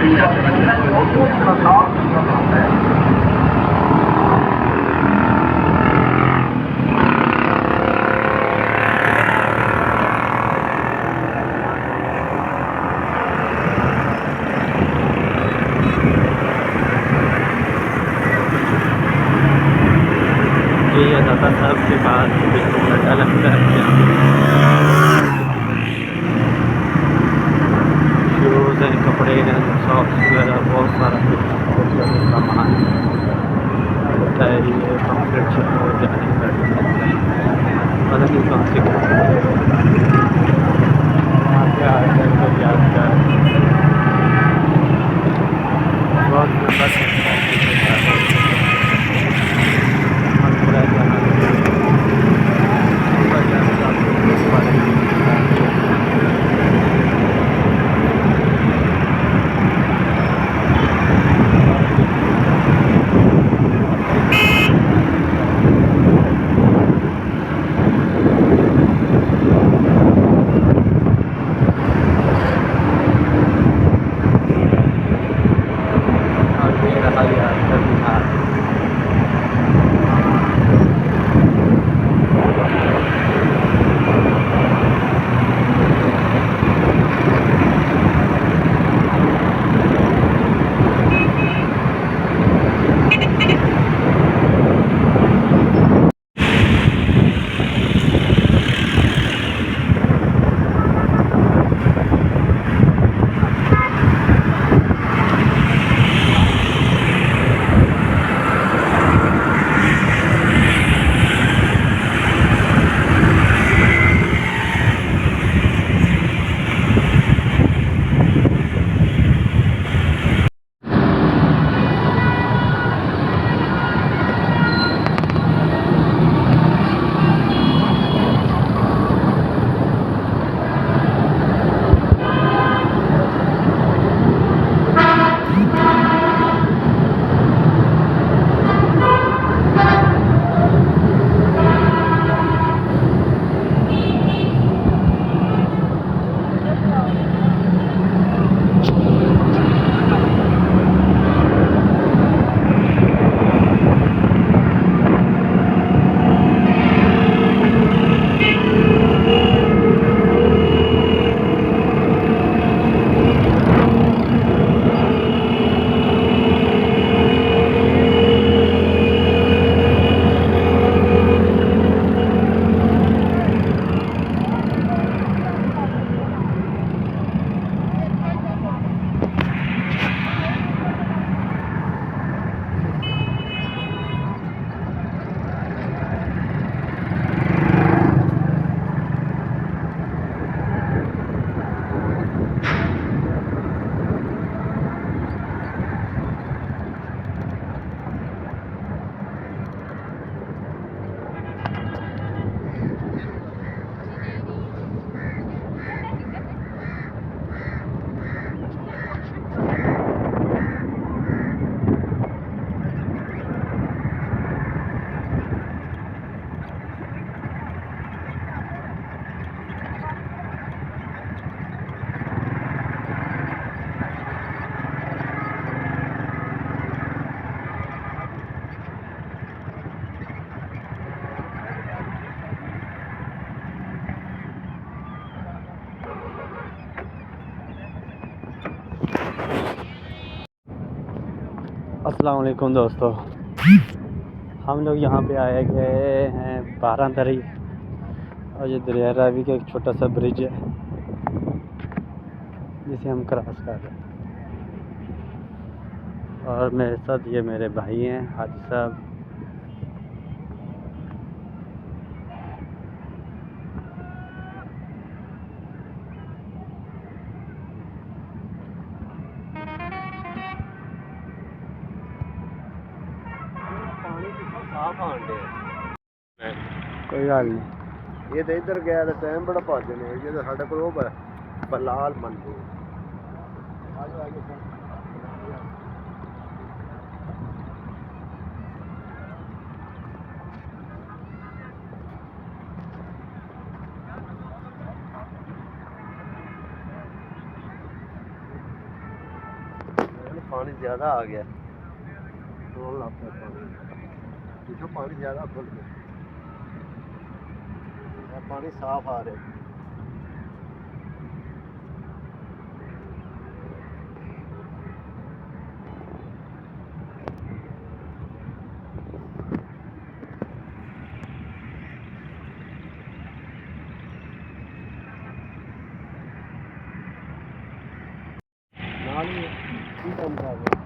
ये दादा साहब के पास बिल्कुल अच्छा लगता है। शूज़ हैं, कपड़े हैं, सॉक्स वगैरह बहुत सारा सामान होता है। ये कॉम्प्लेक्स जाने का पता नहीं कौन सी यहाँ पे आया तो याद कर अस्सलाम वालेकुम दोस्तों, हम लोग यहाँ पे आए गए हैं 12 तारीख और ये दरिया रावी का एक छोटा सा ब्रिज है जिसे हम क्रॉस कर रहे हैं। और मेरे साथ ये मेरे भाई हैं हाजी साहब। कोई गल नहीं, ये तो इधर गया तो टाइम बड़ा भज ने ये तो साढ़े को बलाल मंदी पानी ज़्यादा आ गया, तो लग पानी जिसमें पानी ज़्यादा खुल गया, पानी साफ आ रहा है। नाली की कम कर रहा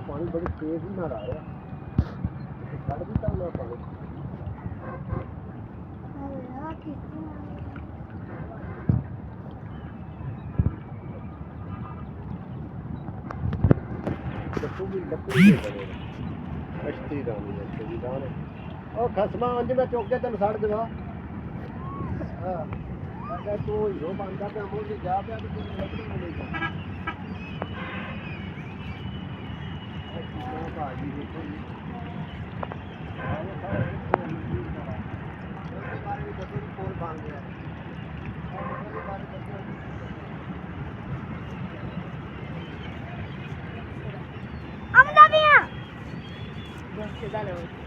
पानी बड़ी तेज ही ना आ रहा छड़ भी तो ना पानी तू भी लकड़ी दे बने कश्ती दानी है दाने ओ खसमा अंज मैं चौक के तेन सड़ देवा अगर तू हीरो बनता तो मुझे जा पे तो तुझे लकड़ी मिलेगी भाजी देखो dale.